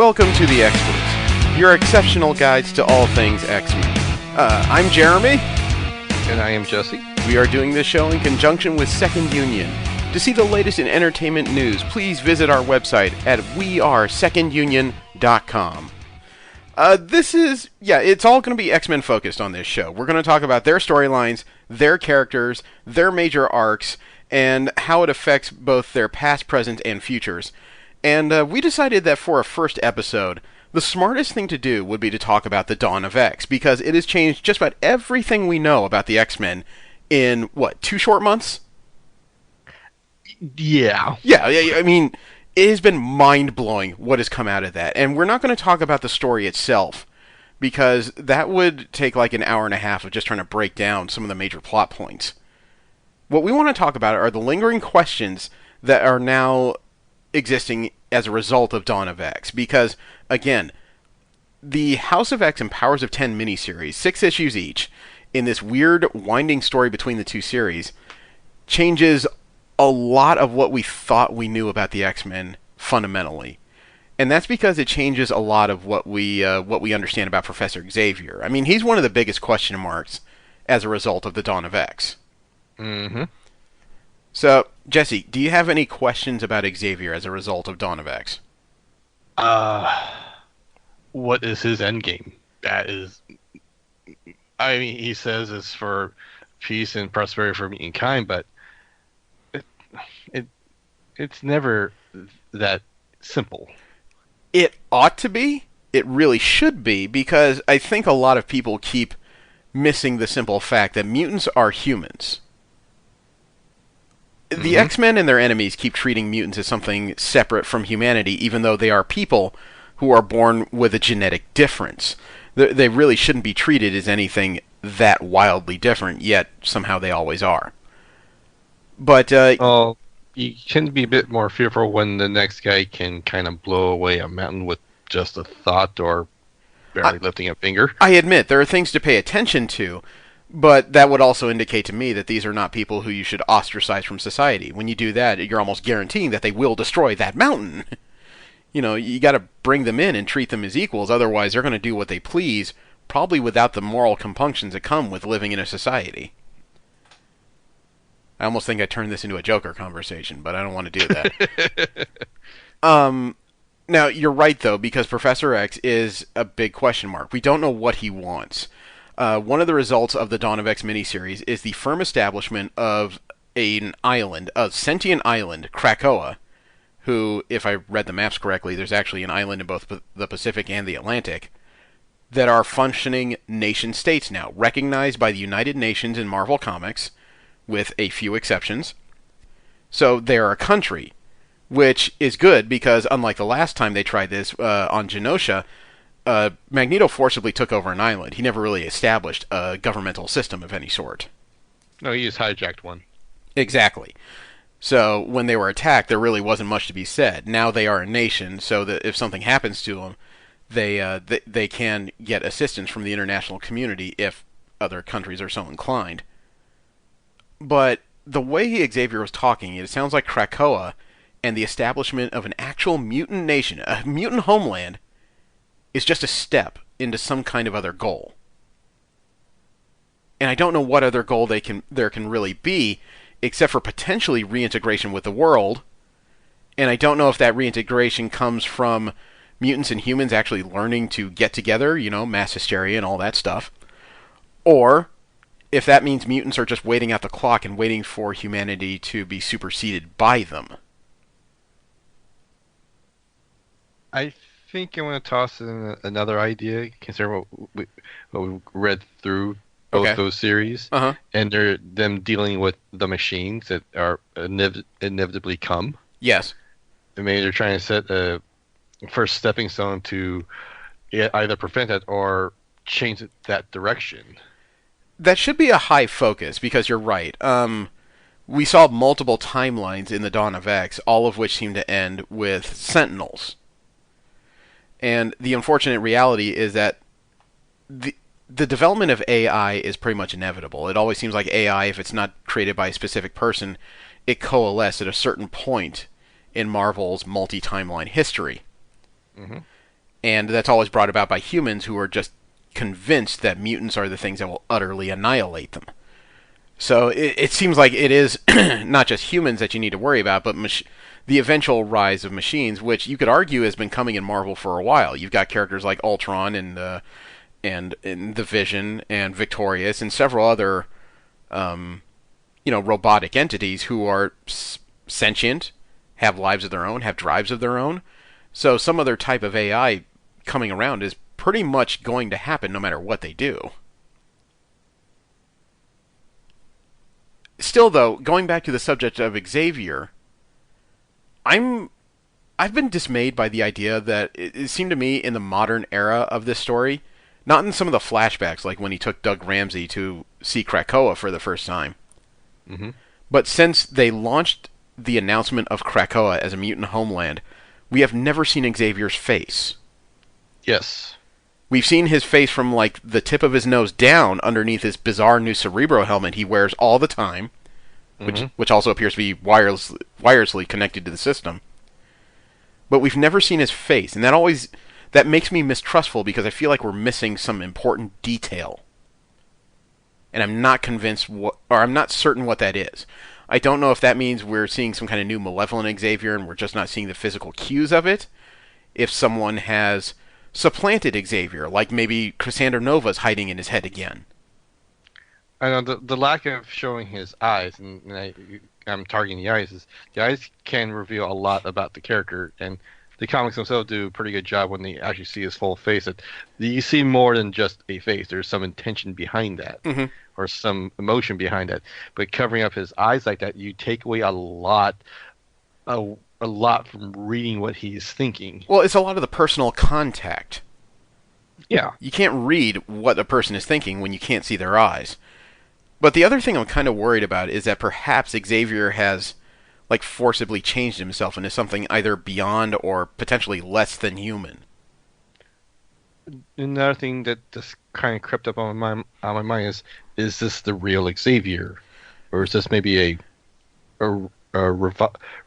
Welcome to the Experts, your exceptional guides to all things X-Men. I'm Jeremy. And I am Jesse. We are doing this show in conjunction with Second Union. To see the latest in entertainment news, please visit our website at wearesecondunion.com. It's all going to be X-Men focused on this show. We're going to talk about their storylines, their characters, their major arcs, and how it affects both their past, present, and futures. And we decided that for a first episode, the smartest thing to do would be to talk about the Dawn of X, because it has changed just about everything we know about the X-Men in, 2 short months? Yeah. Yeah, I mean, it has been mind-blowing what has come out of that. And we're not going to talk about the story itself, because that would take like an hour and a half of just trying to break down some of the major plot points. What we want to talk about are the lingering questions that are now existing as a result of Dawn of X, because, again, the House of X and Powers of 10 miniseries, 6 issues each, in this weird winding story between the two series, changes a lot of what we thought we knew about the X-Men fundamentally. And that's because it changes a lot of what we understand about Professor Xavier. I mean, he's one of the biggest question marks as a result of the Dawn of X. Mm-hmm. So, Jesse, do you have any questions about Xavier as a result of Dawn of X? What is his endgame? That is... I mean, he says it's for peace and prosperity for mankind, but it's never that simple. It ought to be. It really should be, because I think a lot of people keep missing the simple fact that mutants are humans. The X-Men and their enemies keep treating mutants as something separate from humanity, even though they are people who are born with a genetic difference. They really shouldn't be treated as anything that wildly different, yet somehow they always are. But, you can be a bit more fearful when the next guy can kind of blow away a mountain with just a thought or barely lifting a finger. I admit, there are things to pay attention to, but that would also indicate to me that these are not people who you should ostracize from society. When you do that, you're almost guaranteeing that they will destroy that mountain. You know, you got to bring them in and treat them as equals, otherwise they're going to do what they please, probably without the moral compunctions that come with living in a society. I almost think I turned this into a Joker conversation, but I don't want to do that. Now, you're right, though, because Professor X is a big question mark. We don't know what he wants. One of the results of the Dawn of X miniseries is the firm establishment of an island, a sentient island, Krakoa, who, if I read the maps correctly, there's actually an island in both the Pacific and the Atlantic, that are functioning nation-states now, recognized by the United Nations in Marvel Comics, with a few exceptions. So they're a country, which is good because, unlike the last time they tried this on Genosha, Magneto forcibly took over an island. He never really established a governmental system of any sort. No, he just hijacked one. Exactly. So when they were attacked, there really wasn't much to be said. Now they are a nation, so that if something happens to them, they can get assistance from the international community if other countries are so inclined. But the way Xavier was talking, it sounds like Krakoa and the establishment of an actual mutant nation, a mutant homeland, is just a step into some kind of other goal. And I don't know what other goal there can really be, except for potentially reintegration with the world. And I don't know if that reintegration comes from mutants and humans actually learning to get together, mass hysteria and all that stuff. Or if that means mutants are just waiting out the clock and waiting for humanity to be superseded by them. I think I want to toss in another idea, considering what we read through both those series, and they're them dealing with the machines that are inevitably come. Yes. And maybe they're trying to set a first stepping stone to either prevent it or change it that direction. That should be a high focus, because you're right. We saw multiple timelines in the Dawn of X, all of which seem to end with Sentinels. And the unfortunate reality is that the development of AI is pretty much inevitable. It always seems like AI, if it's not created by a specific person, it coalesced at a certain point in Marvel's multi-timeline history. And that's always brought about by humans who are just convinced that mutants are the things that will utterly annihilate them. So it seems like it is not just humans that you need to worry about, but the eventual rise of machines, which you could argue has been coming in Marvel for a while. You've got characters like Ultron and the Vision and Victorious and several other robotic entities who are sentient, have lives of their own, have drives of their own. So some other type of AI coming around is pretty much going to happen no matter what they do. Still, though, going back to the subject of Xavier, I've been dismayed by the idea that it seemed to me in the modern era of this story, not in some of the flashbacks like when he took Doug Ramsey to see Krakoa for the first time, Mm-hmm. but since they launched the announcement of Krakoa as a mutant homeland, we have never seen Xavier's face. Yes. We've seen his face from like the tip of his nose down underneath his bizarre new Cerebro helmet he wears all the time, Mm-hmm. which also appears to be wirelessly connected to the system. But we've never seen his face, and that makes me mistrustful because I feel like we're missing some important detail. And I'm not convinced I'm not certain what that is. I don't know if that means we're seeing some kind of new malevolent Xavier and we're just not seeing the physical cues of it. If someone has supplanted Xavier, like maybe Cassandra Nova's hiding in his head again. I know the lack of showing his eyes, and I'm targeting the eyes, is the eyes can reveal a lot about the character, and the comics themselves do a pretty good job when they actually see his full face. That you see more than just a face. There's some intention behind that, Mm-hmm. or some emotion behind that. But covering up his eyes like that, you take away a lot from reading what he's thinking. Well, it's a lot of the personal contact. Yeah. You can't read what a person is thinking when you can't see their eyes. But the other thing I'm kind of worried about is that perhaps Xavier has like forcibly changed himself into something either beyond or potentially less than human. Another thing that just kind of crept up on my mind is this the real Xavier, or is this maybe a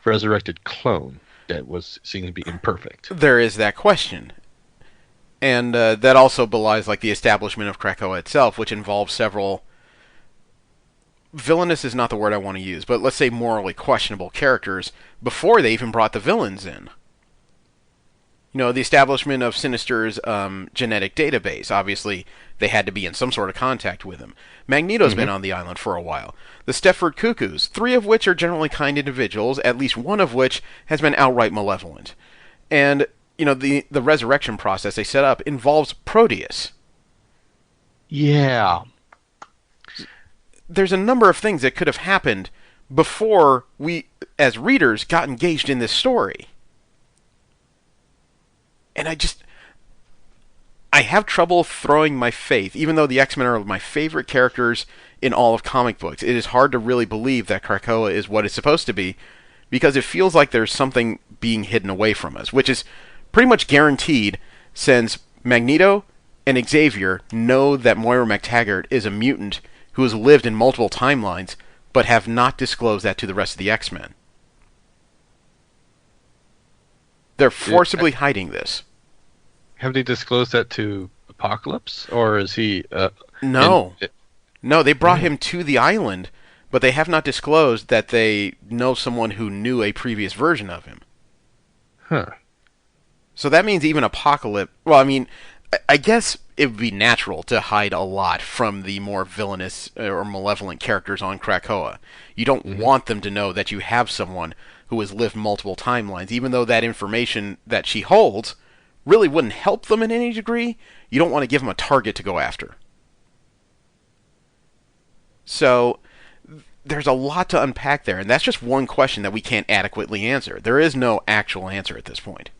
resurrected clone that was seen to be imperfect? There is that question. And that also belies like the establishment of Krakoa itself, which involves several villainous is not the word I want to use, but let's say morally questionable characters before they even brought the villains in. The establishment of Sinister's genetic database. Obviously, they had to be in some sort of contact with him. Magneto's been on the island for a while. The Stepford Cuckoos, 3 of which are generally kind individuals, at least one of which has been outright malevolent. And, the resurrection process they set up involves Proteus. Yeah. There's a number of things that could have happened before we, as readers, got engaged in this story. And I have trouble throwing my faith, even though the X-Men are my favorite characters in all of comic books. It is hard to really believe that Krakoa is what it's supposed to be, because it feels like there's something being hidden away from us, which is pretty much guaranteed since Magneto and Xavier know that Moira MacTaggert is a mutant who has lived in multiple timelines, but have not disclosed that to the rest of the X-Men. They're forcibly hiding this. Have they disclosed that to Apocalypse, or is he? No. No, they brought him to the island, but they have not disclosed that they know someone who knew a previous version of him. Huh. So that means even Apocalypse... Well, I mean, I guess it would be natural to hide a lot from the more villainous or malevolent characters on Krakoa. You don't want them to know that you have someone who has lived multiple timelines, even though that information that she holds really wouldn't help them in any degree. You don't want to give them a target to go after. So there's a lot to unpack there, and that's just one question that we can't adequately answer. There is no actual answer at this point.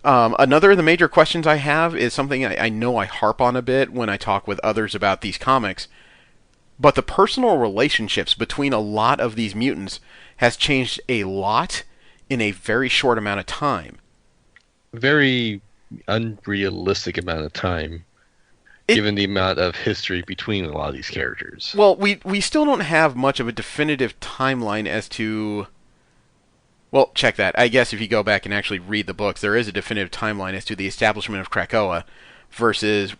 Another of the major questions I have is something I know I harp on a bit when I talk with others about these comics, but the personal relationships between a lot of these mutants has changed a lot in a very short amount of time. Very unrealistic amount of time, given the amount of history between a lot of these characters. Well, we still don't have much of a definitive timeline as to Well, check that. I guess if you go back and actually read the books, there is a definitive timeline as to the establishment of Krakoa versus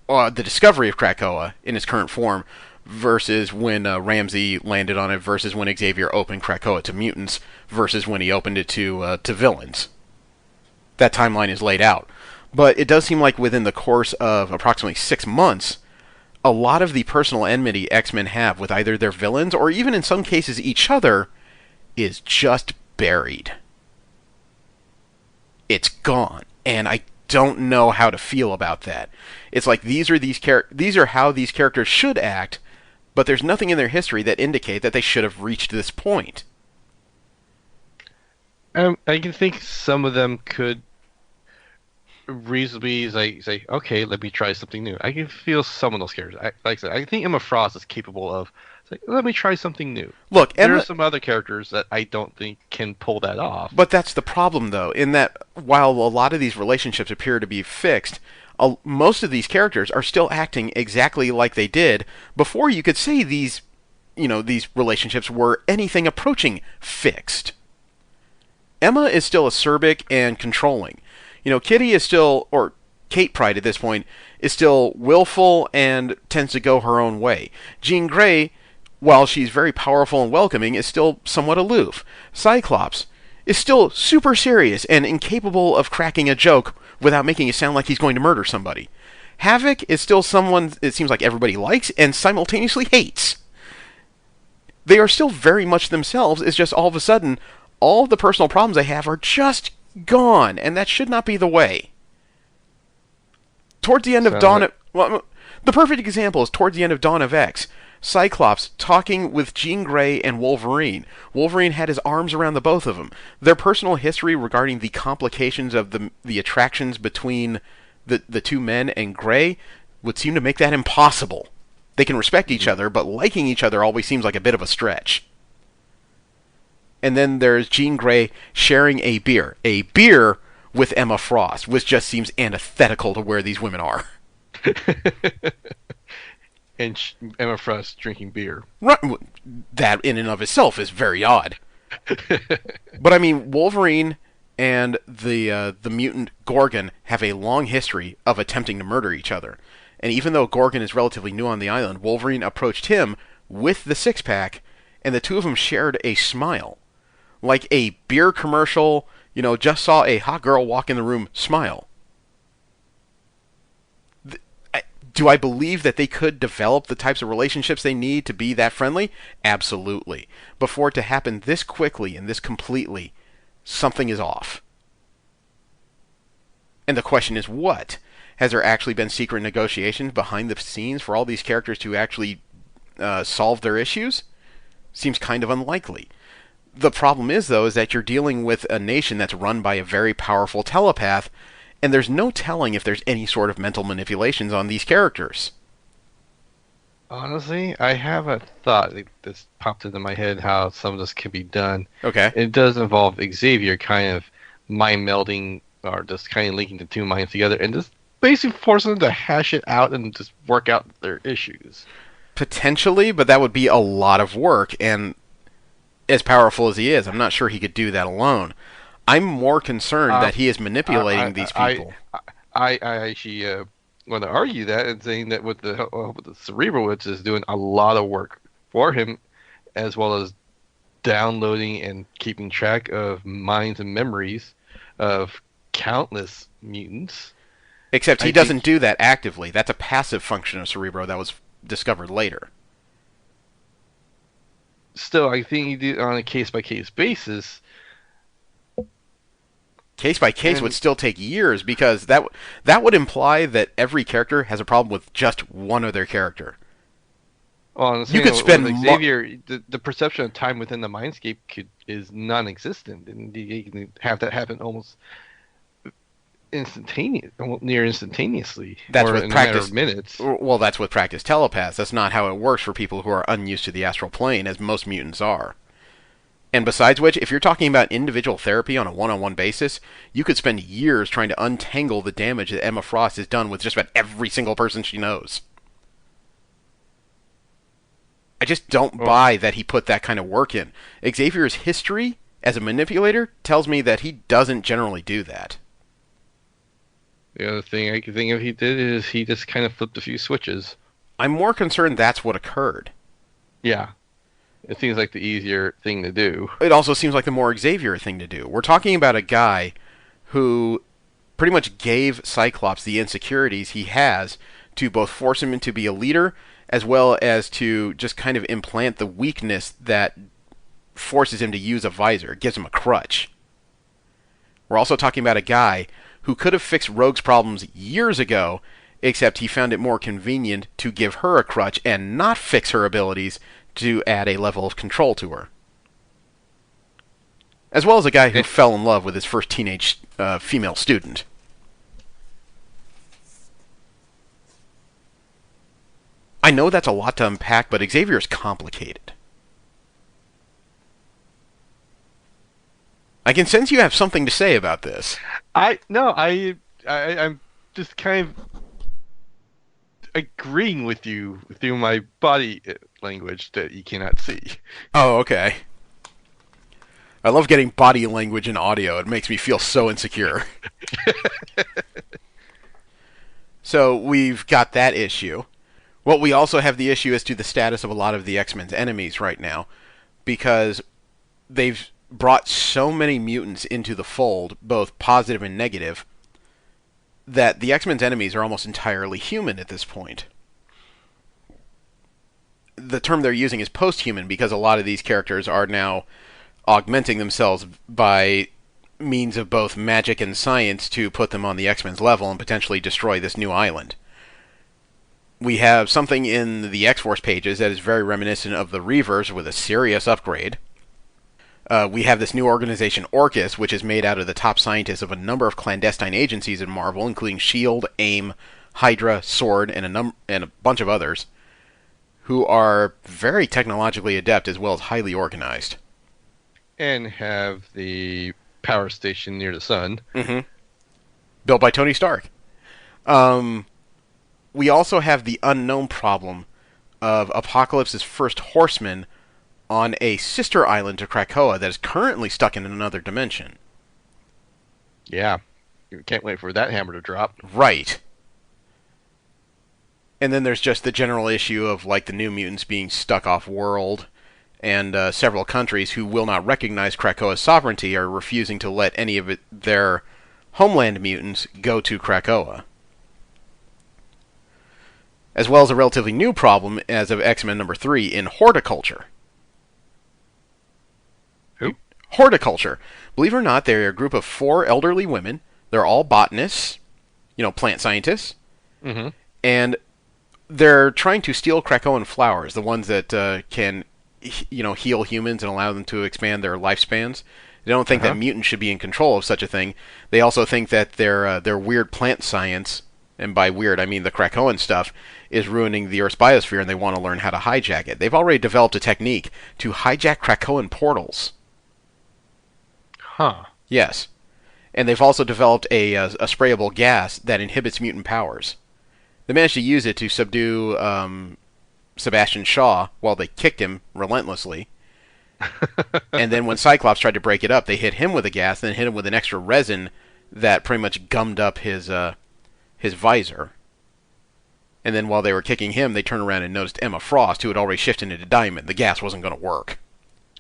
the discovery of Krakoa in its current form versus when Ramsey landed on it versus when Xavier opened Krakoa to mutants versus when he opened it to villains. That timeline is laid out. But it does seem like within the course of approximately 6 months, a lot of the personal enmity X-Men have with either their villains or even in some cases each other is just buried. It's gone. And I don't know how to feel about that. It's like these are how these characters should act, but there's nothing in their history that indicate that they should have reached this point. I can think some of them could reasonably say, okay, let me try something new. I can feel some of those characters. Like I said, I think Emma Frost is capable of saying, let me try something new. Look, there are some other characters that I don't think can pull that off. But that's the problem, though, in that while a lot of these relationships appear to be fixed, most of these characters are still acting exactly like they did before you could say these relationships were anything approaching fixed. Emma is still acerbic and controlling. Kitty is still, or Kate Pride at this point, is still willful and tends to go her own way. Jean Grey, while she's very powerful and welcoming, is still somewhat aloof. Cyclops is still super serious and incapable of cracking a joke without making it sound like he's going to murder somebody. Havoc is still someone it seems like everybody likes and simultaneously hates. They are still very much themselves, it's just all of a sudden, all the personal problems they have are just gone, and that should not be the way. Towards the end of the perfect example is towards the end of Dawn of X. Cyclops talking with Jean Grey and Wolverine. Wolverine had his arms around the both of them. Their personal history regarding the complications of the attractions between the two men and Grey would seem to make that impossible. They can respect each other, but liking each other always seems like a bit of a stretch. And then there's Jean Grey sharing a beer with Emma Frost, which just seems antithetical to where these women are. And Emma Frost drinking beer. Right, that in and of itself is very odd. But I mean, Wolverine and the mutant Gorgon have a long history of attempting to murder each other. And even though Gorgon is relatively new on the island, Wolverine approached him with the six-pack, and the two of them shared a smile. Like a beer commercial, just saw a hot girl walk in the room, smile. Do I believe that they could develop the types of relationships they need to be that friendly? Absolutely. But for it to happen this quickly and this completely, something is off. And the question is what? Has there actually been secret negotiations behind the scenes for all these characters to actually solve their issues? Seems kind of unlikely. The problem is, though, is that you're dealing with a nation that's run by a very powerful telepath, and there's no telling if there's any sort of mental manipulations on these characters. Honestly, I have a thought that's popped into my head how some of this can be done. Okay. It does involve Xavier kind of mind melding or just kind of linking the two minds together and just basically forcing them to hash it out and just work out their issues. Potentially, but that would be a lot of work, and as powerful as he is, I'm not sure he could do that alone. I'm more concerned that he is manipulating these people. I actually want to argue that and saying that with the Cerebral, which is doing a lot of work for him, as well as downloading and keeping track of minds and memories of countless mutants. Except he doesn't do that actively. That's a passive function of Cerebro that was discovered later. Still, I think he did it on a case-by-case basis. Case by case would still take years because that would imply that every character has a problem with just one other character. Well, you could spend Xavier. The perception of time within the mindscape is non-existent, and you can have that happen almost near instantaneously. That's with practice. Minutes. Well, that's with practice telepaths. That's not how it works for people who are unused to the astral plane, as most mutants are. And besides which, if you're talking about individual therapy on a one-on-one basis, you could spend years trying to untangle the damage that Emma Frost has done with just about every single person she knows. I just don't buy that he put that kind of work in. Xavier's history as a manipulator tells me that he doesn't generally do that. The other thing I can think of he did is he just kind of flipped a few switches. I'm more concerned that's what occurred. Yeah. It seems like the easier thing to do. It also seems like the more Xavier thing to do. We're talking about a guy who pretty much gave Cyclops the insecurities he has to both force him to be a leader as well as to just kind of implant the weakness that forces him to use a visor. It gives him a crutch. We're also talking about a guy who could have fixed Rogue's problems years ago, except he found it more convenient to give her a crutch and not fix her abilities to add a level of control to her. As well as a guy who fell in love with his first teenage female student. I know that's a lot to unpack, but Xavier is complicated. I can sense you have something to say about this. I'm just kind of agreeing with you through my body language that you cannot see. Oh, okay. I love getting body language in audio. It makes me feel so insecure. So we've got that issue. What we also have the issue as to the status of a lot of the X-Men's enemies right now, because they've brought so many mutants into the fold, both positive and negative, that the X-Men's enemies are almost entirely human at this point. The term they're using is post-human because a lot of these characters are now augmenting themselves by means of both magic and science to put them on the X-Men's level and potentially destroy this new island. We have something in the X-Force pages that is very reminiscent of the Reavers with a serious upgrade. We have this new organization, Orchis, which is made out of the top scientists of a number of clandestine agencies in Marvel, including S.H.I.E.L.D., AIM, Hydra, SWORD, and a bunch of others, who are very technologically adept as well as highly organized. And have the power station near the sun. Mm-hmm. Built by Tony Stark. We also have the unknown problem of Apocalypse's first horseman on a sister island to Krakoa that is currently stuck in another dimension. Yeah. You can't wait for that hammer to drop. Right. And then there's just the general issue of like the New Mutants being stuck off-world, and several countries who will not recognize Krakoa's sovereignty are refusing to let any of their homeland mutants go to Krakoa. As well as a relatively new problem as of X-Men number 3 in horticulture. Who? Horticulture. Believe it or not, they're a group of 4 elderly women. They're all botanists, plant scientists. Mm-hmm. And they're trying to steal Krakoan flowers, the ones that can, heal humans and allow them to expand their lifespans. They don't think that mutants should be in control of such a thing. They also think that their weird plant science, and by weird I mean the Krakoan stuff, is ruining the Earth's biosphere, and they want to learn how to hijack it. They've already developed a technique to hijack Krakoan portals. Huh. Yes. And they've also developed a sprayable gas that inhibits mutant powers. They managed to use it to subdue Sebastian Shaw while they kicked him relentlessly. And then when Cyclops tried to break it up, they hit him with a gas, then hit him with an extra resin that pretty much gummed up his visor. And then while they were kicking him, they turned around and noticed Emma Frost, who had already shifted into Diamond. The gas wasn't going to work.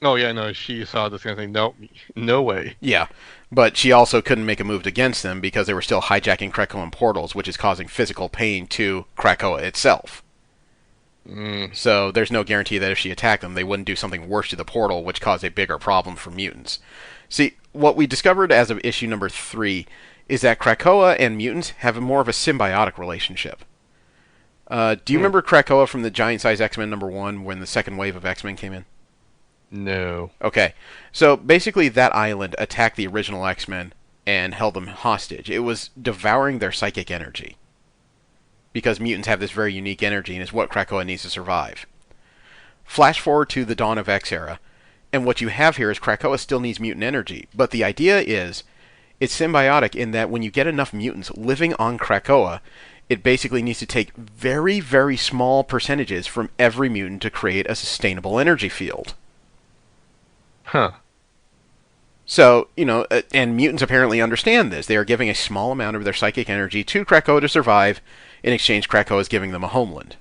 Oh, yeah, no, she saw this kind of thing. No, no way. Yeah, but she also couldn't make a move against them because they were still hijacking Krakoan portals, which is causing physical pain to Krakoa itself. So there's no guarantee that if she attacked them, they wouldn't do something worse to the portal, which caused a bigger problem for mutants. See, what we discovered as of issue number 3 is that Krakoa and mutants have more of a symbiotic relationship. Do you remember Krakoa from the Giant Size X-Men number 1 when the second wave of X-Men came in? No. Okay. So basically that island attacked the original X-Men and held them hostage. It was devouring their psychic energy. Because mutants have this very unique energy and is what Krakoa needs to survive. Flash forward to the dawn of X era, and what you have here is Krakoa still needs mutant energy. But the idea is, it's symbiotic in that when you get enough mutants living on Krakoa, it basically needs to take very, very small percentages from every mutant to create a sustainable energy field. Huh. So, and mutants apparently understand this. They are giving a small amount of their psychic energy to Krakoa to survive. In exchange, Krakoa is giving them a homeland.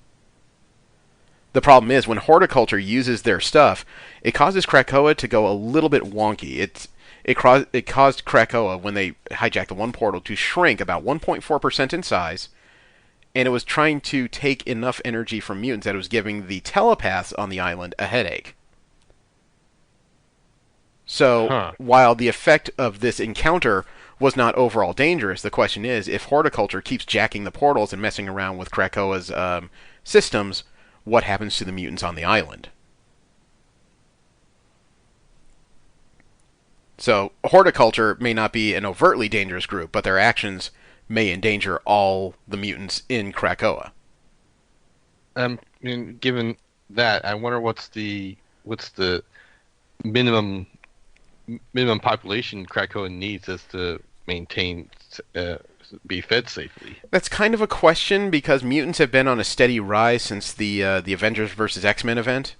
The problem is, when horticulture uses their stuff, it causes Krakoa to go a little bit wonky. It caused Krakoa, when they hijacked the one portal, to shrink about 1.4% in size, and it was trying to take enough energy from mutants that it was giving the telepaths on the island a headache. So, Huh. while the effect of this encounter was not overall dangerous, the question is, if horticulture keeps jacking the portals and messing around with Krakoa's systems, what happens to the mutants on the island? So, horticulture may not be an overtly dangerous group, but their actions may endanger all the mutants in Krakoa. Given that, I wonder what's the minimum minimum population Krakoa needs is to maintain be fed safely. That's kind of a question because mutants have been on a steady rise since the Avengers versus X-Men event,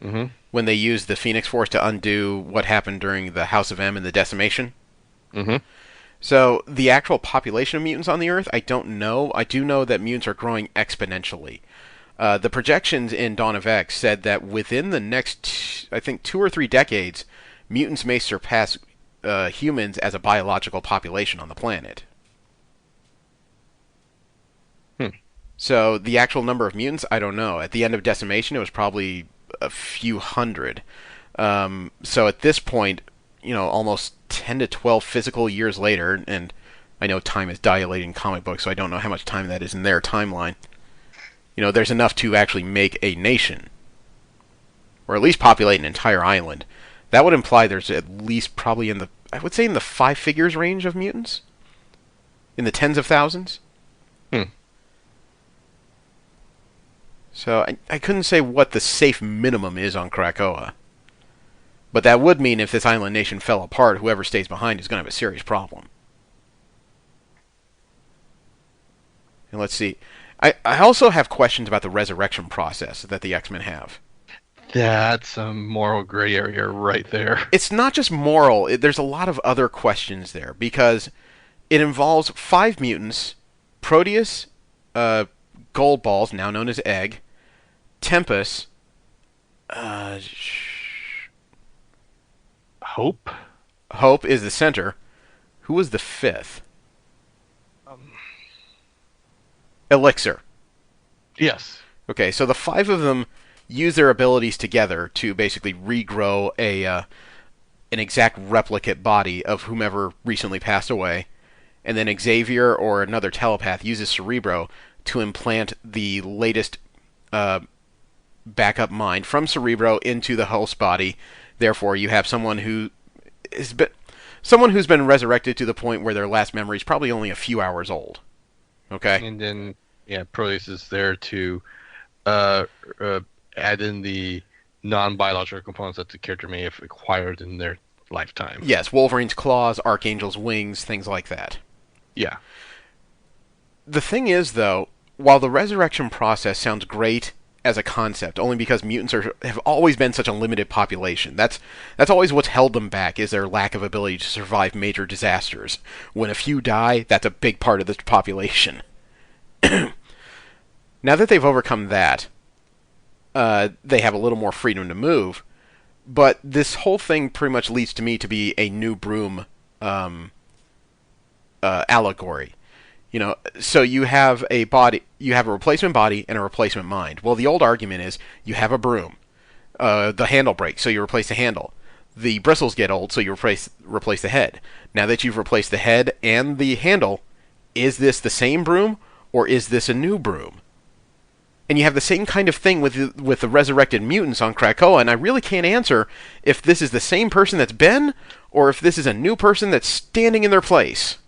Mm-hmm. when they used the Phoenix Force to undo what happened during the House of M and the decimation. Mm-hmm. So the actual population of mutants on the Earth, I don't know. I do know that mutants are growing exponentially. The projections in Dawn of X said that within the next, I think, 2 or 3 decades, mutants may surpass humans as a biological population on the planet. Hmm. So the actual number of mutants, I don't know. At the end of decimation, it was probably a few hundred. So at this point, almost 10 to 12 physical years later, and I know time is dilating in comic books, so I don't know how much time that is in their timeline. There's enough to actually make a nation, or at least populate an entire island. That would imply there's at least probably I would say in the 5 figures range of mutants, in the tens of thousands. Hmm. So I couldn't say what the safe minimum is on Krakoa. But that would mean if this island nation fell apart, whoever stays behind is going to have a serious problem. And let's see. I also have questions about the resurrection process that the X-Men have. That's a moral gray area right there. It's not just moral. There's a lot of other questions there because it involves 5 mutants: Proteus, Gold Balls, now known as Egg, Tempest, uh, Hope? Hope is the center. Who was the fifth? Um, Elixir. yes. Okay, so the 5 of them use their abilities together to basically regrow an exact replicate body of whomever recently passed away, and then Xavier or another telepath uses Cerebro to implant the latest backup mind from Cerebro into the host body. Therefore, you have someone who's been resurrected to the point where their last memory is probably only a few hours old. Okay. And then, yeah, Proteus is there to uh, uh, add in the non-biological components that the character may have acquired in their lifetime. Yes, Wolverine's claws, Archangel's wings, things like that. Yeah. The thing is, though, while the resurrection process sounds great as a concept, only because mutants have always been such a limited population. That's always what's held them back, is their lack of ability to survive major disasters. When a few die, that's a big part of the population. Now that they've overcome that, they have a little more freedom to move. But this whole thing pretty much leads to me to be a new broom allegory. So you have a body, you have a replacement body and a replacement mind. Well, the old argument is you have a broom, the handle breaks, so you replace the handle. The bristles get old, so you replace the head. Now that you've replaced the head and the handle, is this the same broom or is this a new broom? And you have the same kind of thing with the resurrected mutants on Krakoa, and I really can't answer if this is the same person that's been, or if this is a new person that's standing in their place.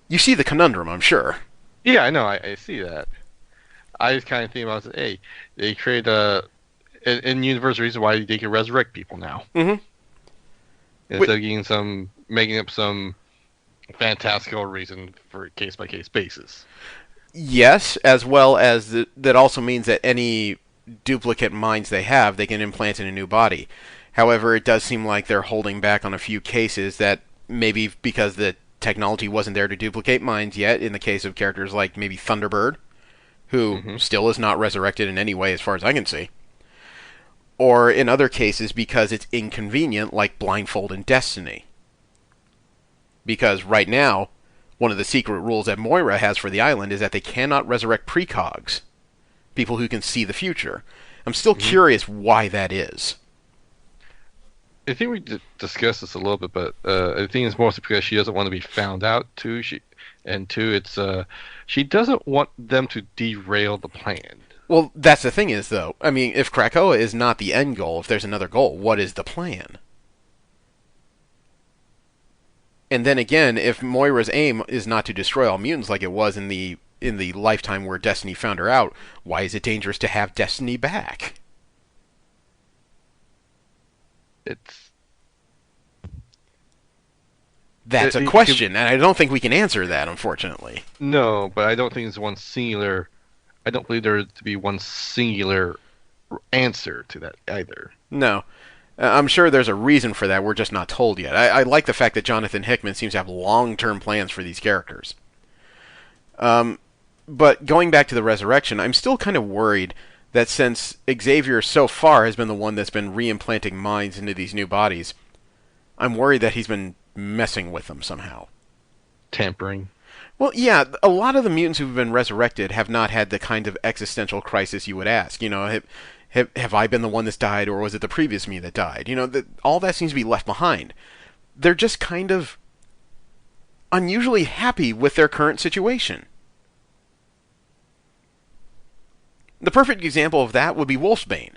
You see the conundrum, I'm sure. Yeah, I know. I see that. I just kind of think about, hey, they create an universe reason why they can resurrect people now. Mm-hmm. Instead of making up some fantastical reason for case by case basis. Yes, as well as that also means that any duplicate minds they have, they can implant in a new body. However, it does seem like they're holding back on a few cases that maybe because the technology wasn't there to duplicate minds yet, in the case of characters like maybe Thunderbird, who Hmm. still is not resurrected in any way as far as I can see. Or in other cases because it's inconvenient, like Blindfold and Destiny. Because right now, one of the secret rules that Moira has for the island is that they cannot resurrect precogs, people who can see the future. I'm still Hmm. curious why that is. I think we discussed this a little bit, but I think it's mostly because she doesn't want to be found out too. And two, it's she doesn't want them to derail the plan. Well, that's the thing is, though. I mean, if Krakoa is not the end goal, if there's another goal, what is the plan? And then again, if Moira's aim is not to destroy all mutants like it was in the lifetime where Destiny found her out, why is it dangerous to have Destiny back? It's That's a question, and I don't think we can answer that, unfortunately. no, but I don't think it's one singular. I don't believe there to be one singular answer to that either. No. I'm sure there's a reason for that. We're just not told yet. I like the fact that Jonathan Hickman seems to have long-term plans for these characters. But going back to the resurrection, I'm still kind of worried that since Xavier so far has been the one that's been reimplanting minds into these new bodies, I'm worried that he's been messing with them somehow. Tampering. Well, yeah, a lot of the mutants who've been resurrected have not had the kind of existential crisis you would ask. You know, have I been the one that's died, or was it the previous me that died? You know, all that seems to be left behind. They're just kind of unusually happy with their current situation. The perfect example of that would be Wolfsbane.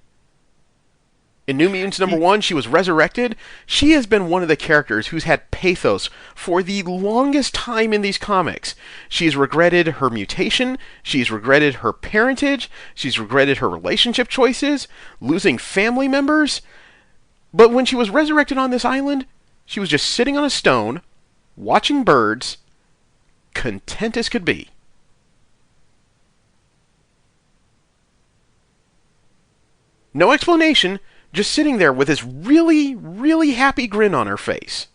In New Mutants #1, she was resurrected. She has been one of the characters who's had pathos for the longest time in these comics. She's regretted her mutation, she's regretted her parentage, she's regretted her relationship choices, losing family members. But when she was resurrected on this island, she was just sitting on a stone, watching birds, content as could be. No explanation, just sitting there with this really, really happy grin on her face.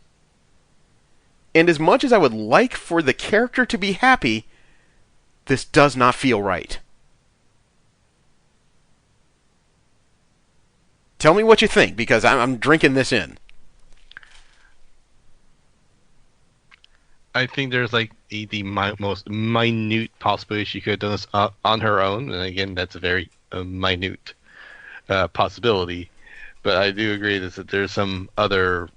And as much as I would like for the character to be happy, this does not feel right. Tell me what you think, because I'm drinking this in. I think there's like the most minute possibility she could have done this on her own, and again, that's a very minute possibility. But I do agree that there's some other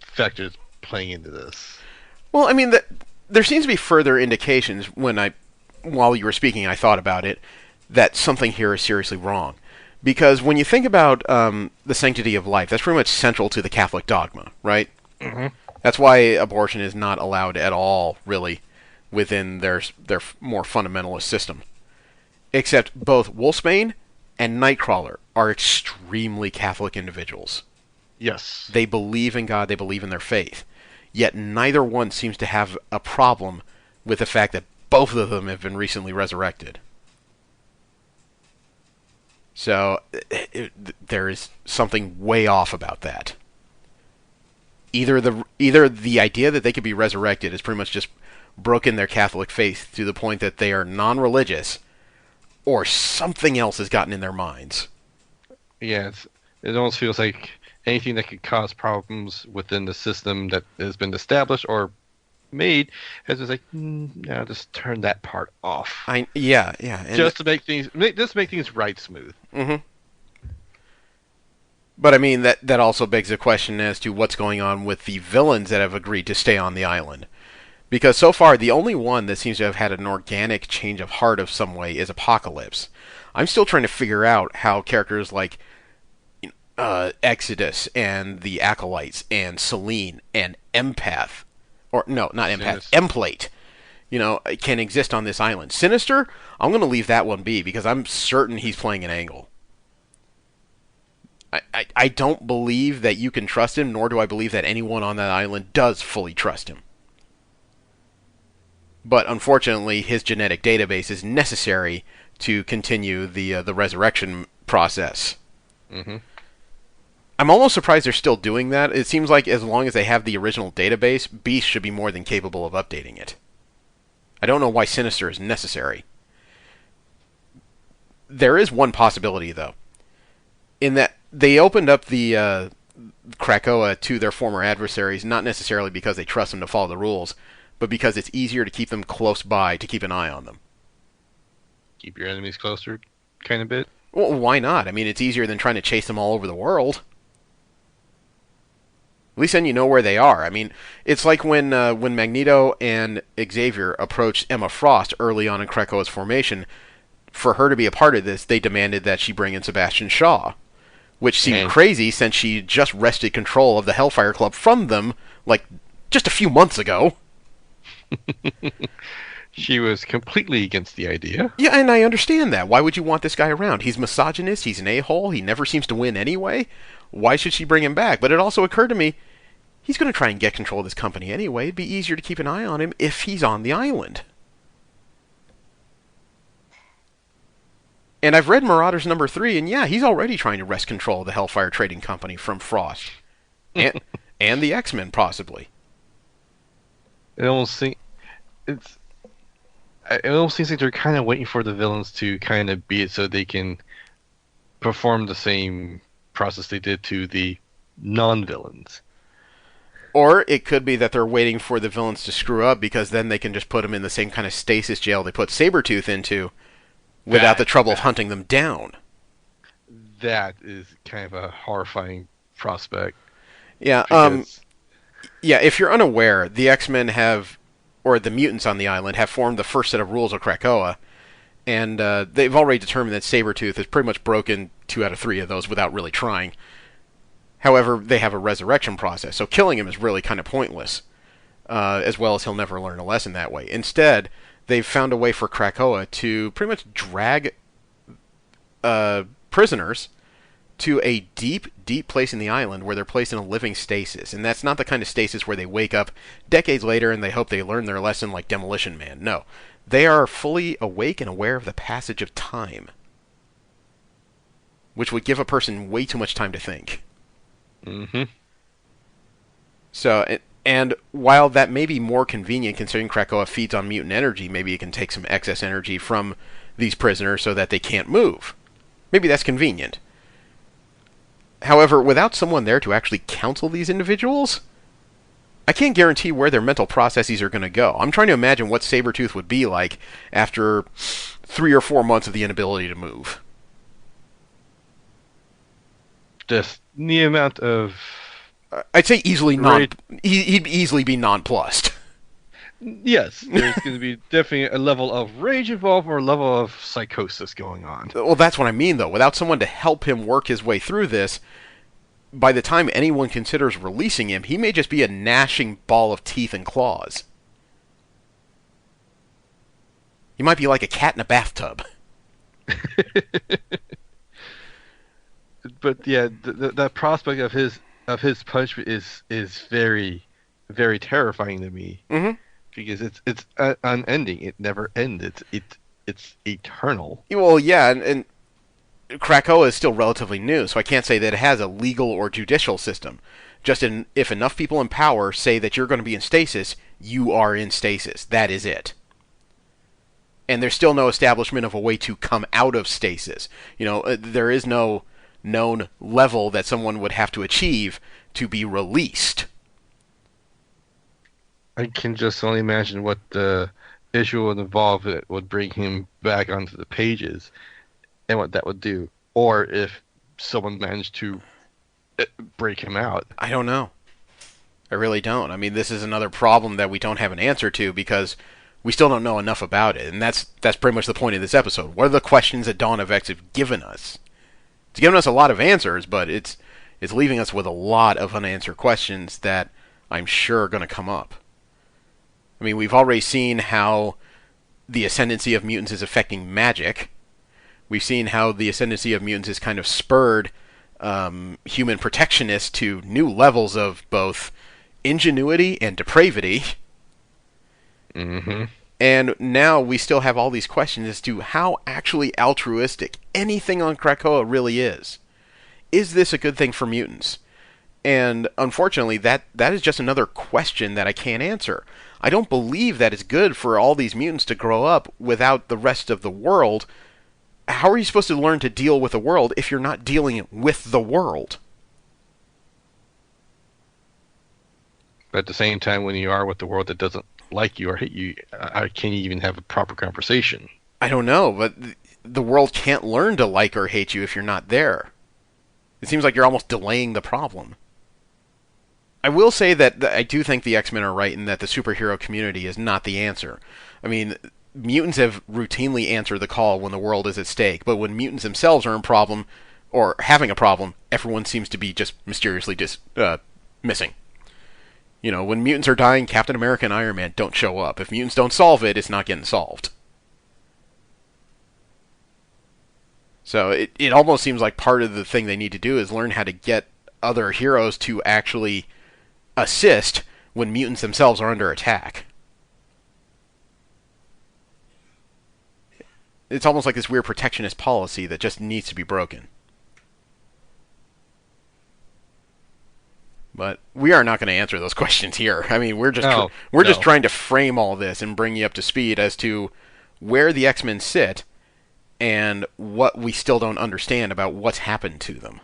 factors playing into this. Well, I mean, there seems to be further indications while you were speaking, I thought about it, that something here is seriously wrong. Because when you think about the sanctity of life, that's pretty much central to the Catholic dogma, right? Mm-hmm. That's why abortion is not allowed at all, really, within their more fundamentalist system. Except both Wolfsbane and Nightcrawler are extremely Catholic individuals. Yes. They believe in God, they believe in their faith. Yet neither one seems to have a problem with the fact that both of them have been recently resurrected. So there is something way off about that. Either the idea that they could be resurrected is pretty much just broken their Catholic faith to the point that they are non-religious, or something else has gotten in their minds. Yeah, it almost feels like anything that could cause problems within the system that has been established or made has just like, no, just turn that part off. Yeah, just to make things right smooth. Mm-hmm. But I mean, that also begs the question as to what's going on with the villains that have agreed to stay on the island. Because so far, the only one that seems to have had an organic change of heart of some way is Apocalypse. I'm still trying to figure out how characters like Exodus and the Acolytes and Selene and Empath, or no, not Empath, Emplate, can exist on this island. Sinister, I'm going to leave that one be because I'm certain he's playing an angle. I don't believe that you can trust him, nor do I believe that anyone on that island does fully trust him. But unfortunately, his genetic database is necessary to continue the resurrection process. Mm-hmm. I'm almost surprised they're still doing that. It seems like as long as they have the original database, Beast should be more than capable of updating it. I don't know why Sinister is necessary. There is one possibility, though, in that they opened up the Krakoa to their former adversaries, not necessarily because they trust them to follow the rules, but because it's easier to keep them close by to keep an eye on them. Keep your enemies closer, kind of bit. Well, why not? I mean, it's easier than trying to chase them all over the world. At least then you know where they are. I mean, it's like when Magneto and Xavier approached Emma Frost early on in Krakoa's formation. For her to be a part of this, they demanded that she bring in Sebastian Shaw, which seemed crazy since she just wrested control of the Hellfire Club from them, like, just a few months ago. She was completely against the idea. Yeah, and I understand that. Why would you want this guy around? He's misogynist, he's an a-hole, he never seems to win anyway. Why should she bring him back? But it also occurred to me, he's going to try and get control of this company anyway. It'd be easier to keep an eye on him if he's on the island. And I've read Marauders #3, and yeah, he's already trying to wrest control of the Hellfire Trading Company from Frost. And the X-Men, possibly. It almost seems like they're kind of waiting for the villains to kind of beat it so they can perform the same process they did to the non-villains. Or it could be that they're waiting for the villains to screw up because then they can just put them in the same kind of stasis jail they put Sabretooth into without the trouble of hunting them down. That is kind of a horrifying prospect. Yeah, yeah, if you're unaware, the X-Men have, or the mutants on the island, have formed the first set of rules of Krakoa, and they've already determined that Sabretooth has pretty much broken 2 out of 3 of those without really trying. However, they have a resurrection process, so killing him is really kind of pointless, as well as he'll never learn a lesson that way. Instead, they've found a way for Krakoa to pretty much drag prisoners to a deep, deep place in the island where they're placed in a living stasis. And that's not the kind of stasis where they wake up decades later and they hope they learn their lesson like Demolition Man. No. They are fully awake and aware of the passage of time, which would give a person way too much time to think. Mm-hmm. So, and while that may be more convenient considering Krakoa feeds on mutant energy, maybe it can take some excess energy from these prisoners so that they can't move. Maybe that's convenient. However, without someone there to actually counsel these individuals, I can't guarantee where their mental processes are going to go. I'm trying to imagine what Sabretooth would be like after 3 or 4 months of the inability to move. Just the amount of... I'd say easily he'd easily be nonplussed. Yes, there's going to be definitely a level of rage involved or a level of psychosis going on. Well, that's what I mean, though. Without someone to help him work his way through this, by the time anyone considers releasing him, he may just be a gnashing ball of teeth and claws. He might be like a cat in a bathtub. But yeah, that prospect of his punishment is very, very terrifying to me. Mm-hmm. Because it's unending. It never ends. It's eternal. Well, yeah, and Krakoa is still relatively new, so I can't say that it has a legal or judicial system. Just if enough people in power say that you're going to be in stasis, you are in stasis. That is it. And there's still no establishment of a way to come out of stasis. You know, there is no known level that someone would have to achieve to be released. I can just only imagine what the issue would involve that would bring him back onto the pages and what that would do. Or if someone managed to break him out. I don't know. I really don't. I mean, this is another problem that we don't have an answer to because we still don't know enough about it. And that's pretty much the point of this episode. What are the questions that Dawn of X have given us? It's given us a lot of answers, but it's leaving us with a lot of unanswered questions that I'm sure are going to come up. I mean, we've already seen how the ascendancy of mutants is affecting magic. We've seen how the ascendancy of mutants has kind of spurred human protectionists to new levels of both ingenuity and depravity. Mm-hmm. And now we still have all these questions as to how actually altruistic anything on Krakoa really is. Is this a good thing for mutants? And unfortunately, that is just another question that I can't answer. I don't believe that it's good for all these mutants to grow up without the rest of the world. How are you supposed to learn to deal with the world if you're not dealing with the world? But at the same time, when you are with the world that doesn't like you or hate you, can you even have a proper conversation? I don't know, but the world can't learn to like or hate you if you're not there. It seems like you're almost delaying the problem. I will say that I do think the X-Men are right in that the superhero community is not the answer. I mean, mutants have routinely answered the call when the world is at stake, but when mutants themselves are in problem or having a problem, everyone seems to be just mysteriously missing. You know, when mutants are dying, Captain America and Iron Man don't show up. If mutants don't solve it, it's not getting solved. So it almost seems like part of the thing they need to do is learn how to get other heroes to actually assist when mutants themselves are under attack. It's almost like this weird protectionist policy that just needs to be broken. But we are not going to answer those questions here. I mean, we're just trying to frame all this and bring you up to speed as to where the X-Men sit and what we still don't understand about what's happened to them.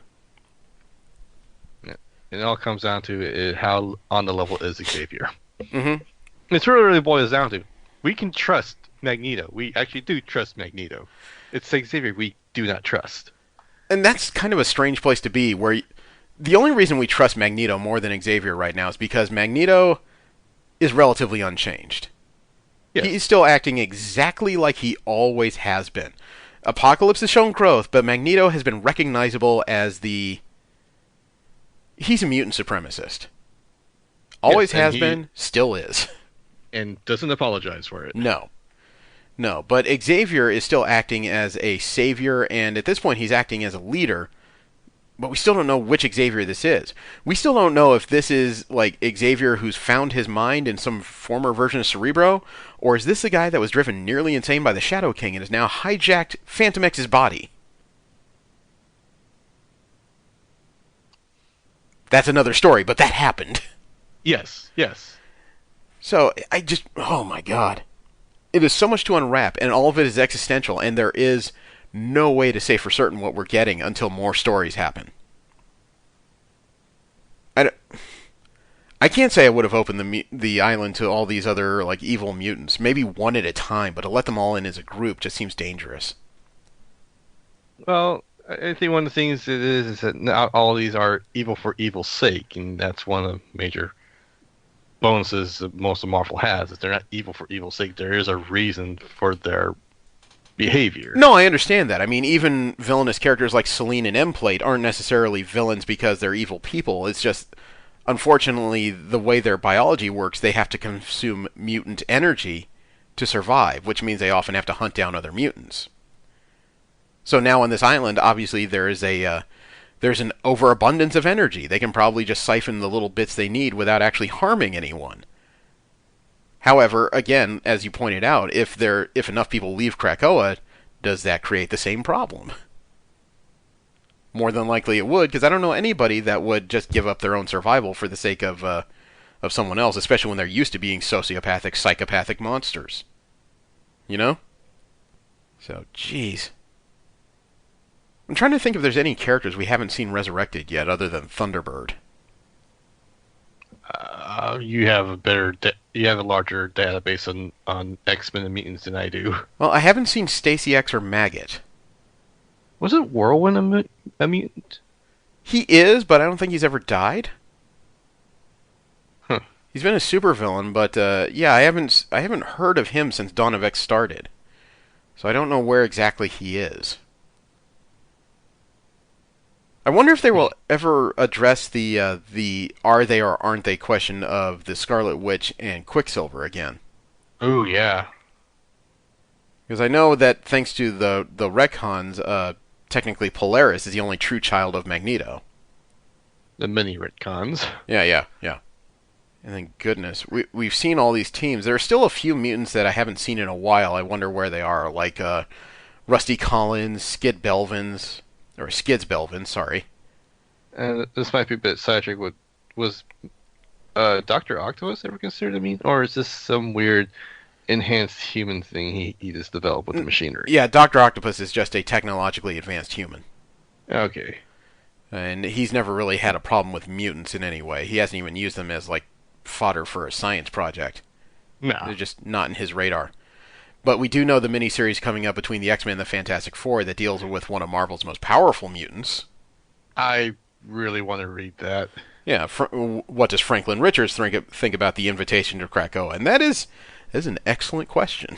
Yeah. It all comes down to how on the level is Xavier. Mm-hmm. It's really boils down to we can trust Magneto. We actually do trust Magneto. It's Xavier we do not trust. And that's kind of a strange place to be, where the only reason we trust Magneto more than Xavier right now is because Magneto is relatively unchanged. Yes. He's still acting exactly like he always has been. Apocalypse has shown growth, but Magneto has been recognizable as he's a mutant supremacist. Always has been, still is. And doesn't apologize for it. No. No, but Xavier is still acting as a savior, and at this point he's acting as a leader, but we still don't know which Xavier this is. We still don't know if this is like Xavier who's found his mind in some former version of Cerebro, or is this the guy that was driven nearly insane by the Shadow King and has now hijacked Phantom X's body? That's another story, but that happened. Yes, yes. So, oh my god. It is so much to unwrap, and all of it is existential, and there is no way to say for certain what we're getting until more stories happen. I can't say I would have opened the island to all these other like evil mutants, maybe one at a time, but to let them all in as a group just seems dangerous. Well, I think one of the things it is that not all of these are evil for evil's sake, and that's one of the major bonuses that most of Marvel has, is they're not evil for evil's sake. There is a reason for their behavior. No, I understand that. I mean, even villainous characters like Selene and M-Plate aren't necessarily villains because they're evil people. It's just, unfortunately, the way their biology works, they have to consume mutant energy to survive, which means they often have to hunt down other mutants. So now on this island, obviously, there's an overabundance of energy. They can probably just siphon the little bits they need without actually harming anyone. However, again, as you pointed out, if enough people leave Krakoa, does that create the same problem? More than likely it would, because I don't know anybody that would just give up their own survival for the sake of someone else, especially when they're used to being sociopathic, psychopathic monsters. You know? So, jeez. I'm trying to think if there's any characters we haven't seen resurrected yet other than Thunderbird. You have a larger database on X-Men and mutants than I do. Well, I haven't seen Stacy X or Maggot. Wasn't Whirlwind a mutant? He is, but I don't think he's ever died. Huh. He's been a supervillain, but yeah, I haven't heard of him since Dawn of X started. So I don't know where exactly he is. I wonder if they will ever address the are they or aren't they question of the Scarlet Witch and Quicksilver again. Oh, yeah. Because I know that thanks to the retcons, technically Polaris is the only true child of Magneto. The mini retcons. Yeah. And then goodness, we've seen all these teams. There are still a few mutants that I haven't seen in a while. I wonder where they are, like Rusty Collins, Skid Belvins, or Skids Belvin, sorry. And this might be a bit sidetracked. Was Doctor Octopus ever considered a mutant, or is this some weird enhanced human thing he just developed with the machinery? Yeah, Doctor Octopus is just a technologically advanced human. Okay. And he's never really had a problem with mutants in any way. He hasn't even used them as like fodder for a science project. No. They're just not in his radar. But we do know the miniseries coming up between the X-Men and the Fantastic Four that deals with one of Marvel's most powerful mutants. I really want to read that. Yeah, what does Franklin Richards think about the invitation to Krakoa? And that is an excellent question.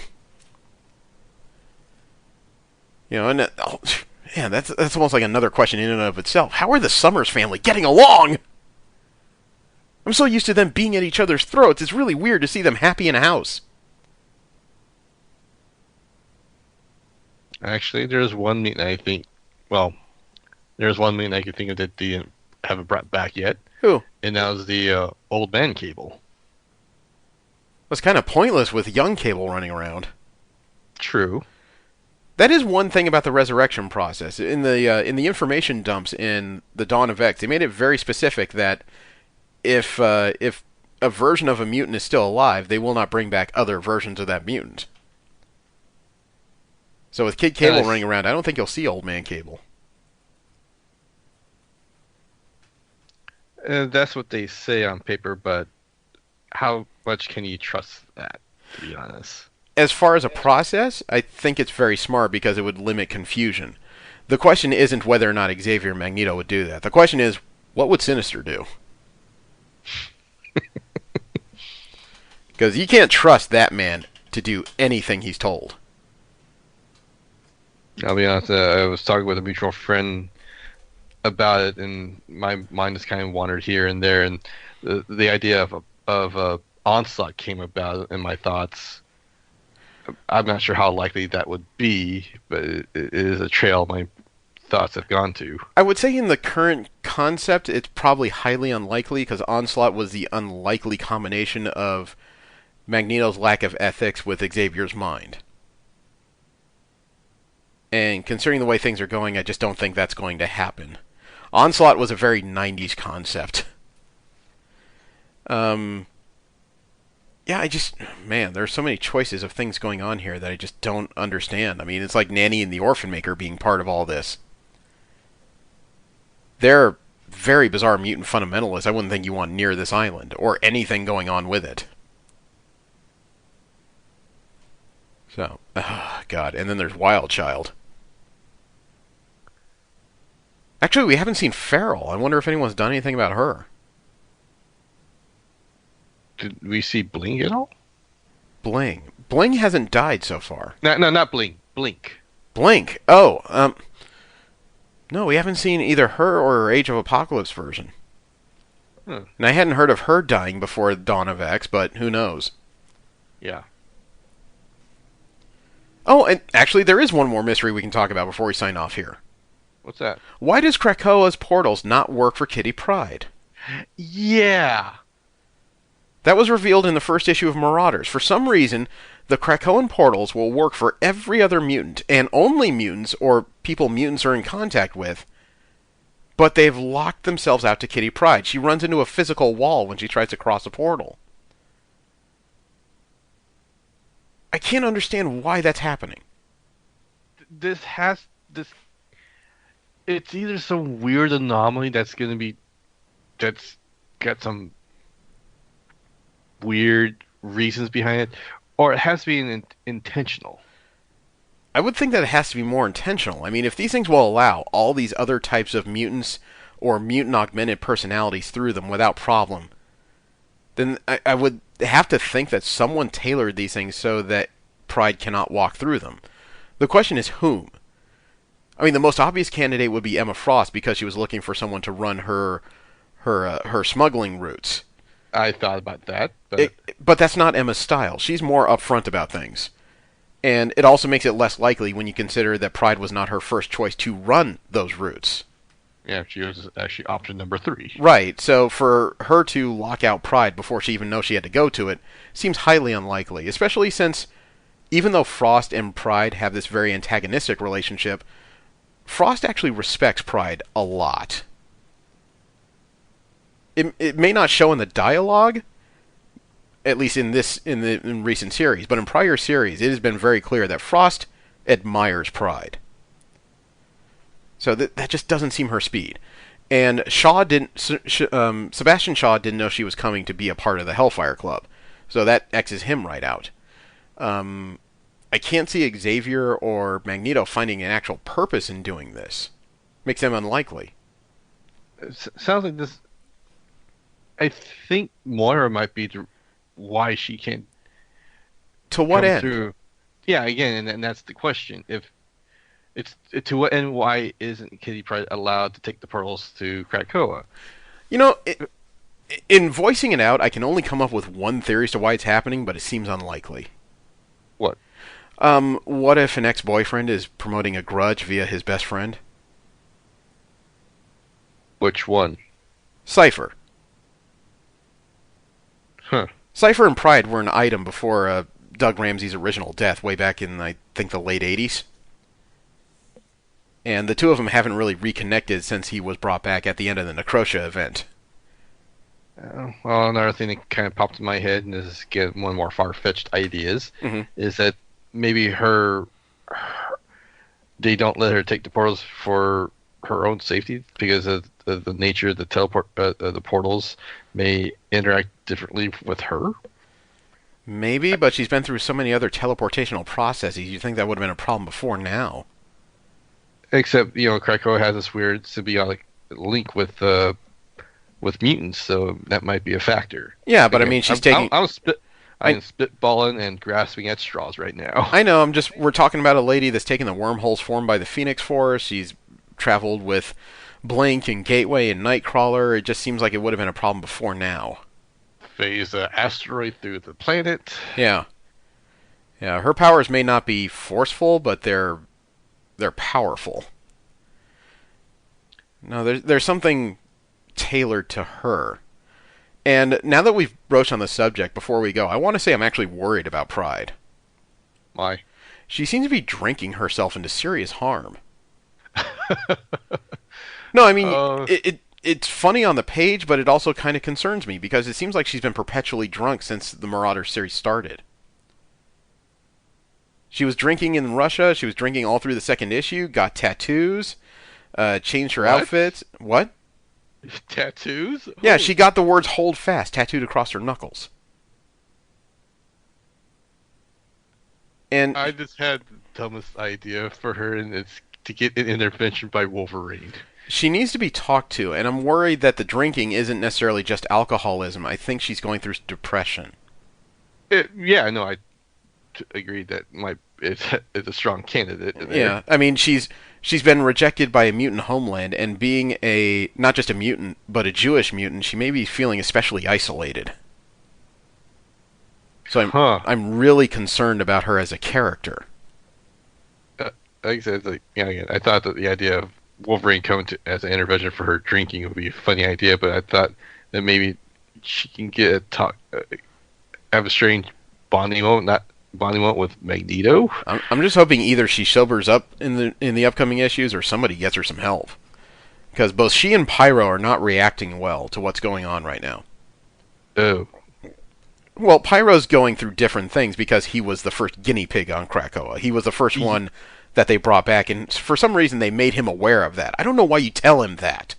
You know, and yeah, that's almost like another question in and of itself. How are the Summers family getting along? I'm so used to them being at each other's throats. It's really weird to see them happy in a house. Actually, there's one mutant I think. Well, there's one mutant I can think of that they haven't brought back yet. Who? And that was the old man Cable. It's kind of pointless with young Cable running around. True. That is one thing about the resurrection process. In the information dumps in the Dawn of X, they made it very specific that if a version of a mutant is still alive, they will not bring back other versions of that mutant. So with Kid Cable running around, I don't think you'll see Old Man Cable. That's what they say on paper, but how much can you trust that, to be honest? As far as a process, I think it's very smart because it would limit confusion. The question isn't whether or not Xavier and Magneto would do that. The question is, what would Sinister do? Because you can't trust that man to do anything he's told. I'll be honest, I was talking with a mutual friend about it, and my mind just kind of wandered here and there, and the idea of Onslaught came about in my thoughts. I'm not sure how likely that would be, but it is a trail my thoughts have gone to. I would say in the current concept, it's probably highly unlikely, because Onslaught was the unlikely combination of Magneto's lack of ethics with Xavier's mind. And considering the way things are going, I just don't think that's going to happen. Onslaught was a very 90s concept. Yeah, man, there's so many choices of things going on here that I just don't understand. I mean, it's like Nanny and the Orphan Maker being part of all this. They're very bizarre mutant fundamentalists I wouldn't think you want near this island, or anything going on with it. So, God, and then there's Wild Child. Actually, we haven't seen Feral. I wonder if anyone's done anything about her. Did we see Blink at all? Bling. Bling hasn't died so far. No, not Blink. Blink. Blink. Oh, no, we haven't seen either her or her Age of Apocalypse version. And I hadn't heard of her dying before Dawn of X, but who knows? Yeah. Oh, and actually, there is one more mystery we can talk about before we sign off here. What's that? Why does Krakoa's portals not work for Kitty Pryde? Yeah. That was revealed in the first issue of Marauders. For some reason, the Krakoan portals will work for every other mutant, and only mutants, or people mutants are in contact with, but they've locked themselves out to Kitty Pryde. She runs into a physical wall when she tries to cross a portal. I can't understand why that's happening. It's either some weird anomaly that's got some weird reasons behind it, or it has to be intentional. I would think that it has to be more intentional. I mean, if these things will allow all these other types of mutants or mutant augmented personalities through them without problem, then I would have to think that someone tailored these things so that Pride cannot walk through them. The question is whom? I mean, the most obvious candidate would be Emma Frost because she was looking for someone to run her smuggling routes. I thought about that, but that's not Emma's style. She's more upfront about things. And it also makes it less likely when you consider that Pride was not her first choice to run those routes. Yeah, she was actually option number three. Right. So for her to lock out Pride before she even knows she had to go to it seems highly unlikely, especially since even though Frost and Pride have this very antagonistic relationship, Frost actually respects Pride a lot. It may not show in the dialogue, at least in recent series, but in prior series, it has been very clear that Frost admires Pride. So that just doesn't seem her speed. And Sebastian Shaw didn't know she was coming to be a part of the Hellfire Club, so that X's him right out. I can't see Xavier or Magneto finding an actual purpose in doing this. Makes them unlikely. It sounds like this. I think Moira might be why she can't To what end? through. Yeah, again, and that's the question. If it's to what end, why isn't Kitty Pryde allowed to take the pearls to Krakoa? You know, in voicing it out, I can only come up with one theory as to why it's happening, but it seems unlikely. What? What if an ex-boyfriend is promoting a grudge via his best friend? Which one? Cypher. Huh. Cypher and Pride were an item before Doug Ramsey's original death, way back in, I think, the late 80s. And the two of them haven't really reconnected since he was brought back at the end of the Necrotia event. Well, another thing that kind of popped in my head, and this is get one more far-fetched ideas, is that maybe they don't let her take the portals for her own safety because of the nature of the portals may interact differently with her. Maybe, but she's been through so many other teleportational processes. You'd think that would have been a problem before now. Except, Krakoa has this weird symbiotic link with mutants, so that might be a factor. Yeah, but again, I mean, she's taking. I'm spitballing and grasping at straws right now. I know. We're talking about a lady that's taken the wormholes formed by the Phoenix Force. She's traveled with Blink and Gateway and Nightcrawler. It just seems like it would have been a problem before now. Phase asteroid through the planet. Yeah. Yeah, her powers may not be forceful, but they're powerful. No, there's something tailored to her. And now that we've broached on the subject, before we go, I want to say I'm actually worried about Pride. Why? She seems to be drinking herself into serious harm. No, I mean, it's funny on the page, but it also kind of concerns me because it seems like she's been perpetually drunk since the Marauder series started. She was drinking in Russia. She was drinking all through the second issue. Got tattoos. Changed her outfit. What? Tattoos? Yeah, she got the words "hold fast" tattooed across her knuckles. And I just had the dumbest idea for her, and it's to get an intervention by Wolverine. She needs to be talked to, and I'm worried that the drinking isn't necessarily just alcoholism. I think she's going through depression. Yeah, no, I agree that it's a strong candidate. Yeah, I mean she's been rejected by a mutant homeland, and being not just a mutant but a Jewish mutant, she may be feeling especially isolated. So I'm really concerned about her as a character. Like I said, again, I thought that the idea of Wolverine coming as an intervention for her drinking would be a funny idea, but I thought that maybe she can have a strange bonding moment with Magneto. I'm just hoping either she sobers up in the upcoming issues or somebody gets her some help, because both she and Pyro are not reacting well to what's going on right now. Oh. Well, Pyro's going through different things because he was the first guinea pig on Krakoa. He was the first one that they brought back, and for some reason they made him aware of that. I don't know why you tell him that.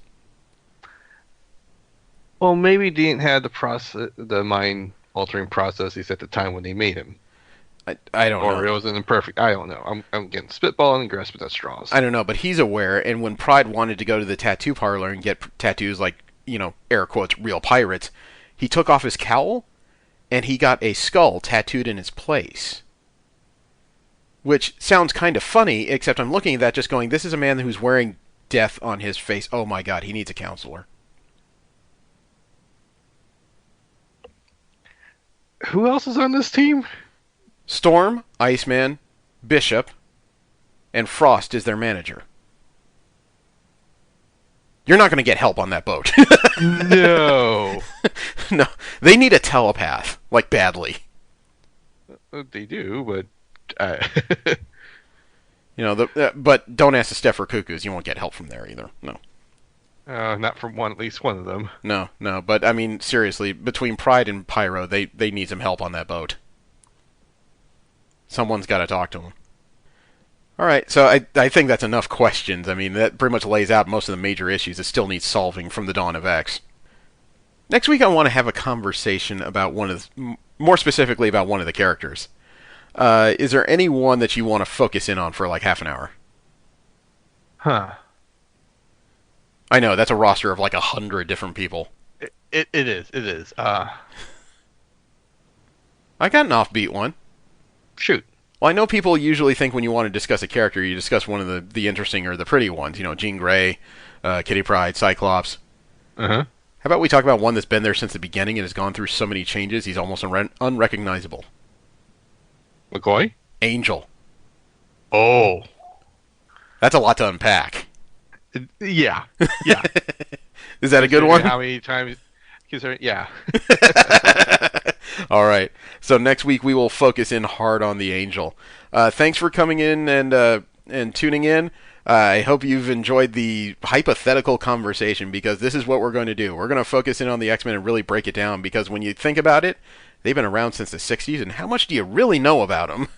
Well, maybe they didn't have the mind-altering processes at the time when they made him. I don't know. Or it was an imperfect. I don't know. I'm getting spitballing and grasping at straws. I don't know, but he's aware, and when Pride wanted to go to the tattoo parlor and get tattoos like, air quotes, real pirates, he took off his cowl, and he got a skull tattooed in its place. Which sounds kind of funny, except I'm looking at that just going, this is a man who's wearing death on his face. Oh my god, he needs a counselor. Who else is on this team? Storm, Iceman, Bishop, and Frost is their manager. You're not going to get help on that boat. No. No, they need a telepath, like badly. They do, but but don't ask the Stepher Cuckoos. You won't get help from there either. No. not from at least one of them. No, no. But I mean, seriously, between Pride and Pyro, they need some help on that boat. Someone's got to talk to them. All right, so I think that's enough questions. I mean, that pretty much lays out most of the major issues that still need solving from the Dawn of X. Next week, I want to have a conversation about more specifically about one of the characters. Is there any one that you want to focus in on for like half an hour? Huh. I know, that's a roster of like 100 different people. It is. It is. I got an offbeat one. Shoot. Well, I know people usually think when you want to discuss a character, you discuss one of the interesting or the pretty ones. Jean Grey, Kitty Pryde, Cyclops. Uh-huh. How about we talk about one that's been there since the beginning and has gone through so many changes, he's almost unrecognizable. McCoy? Angel. Oh. That's a lot to unpack. Yeah. Yeah. Is that a good one? How many times? Yeah. All right. So next week we will focus in hard on the Angel. Thanks for coming in and tuning in. I hope you've enjoyed the hypothetical conversation, because this is what we're going to do. We're going to focus in on the X-Men and really break it down, because when you think about it, they've been around since the 60s, and how much do you really know about them?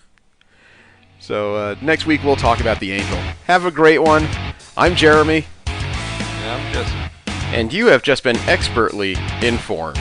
So next week we'll talk about the Angel. Have a great one. I'm Jeremy. And I'm Jesse. And you have just been expertly informed.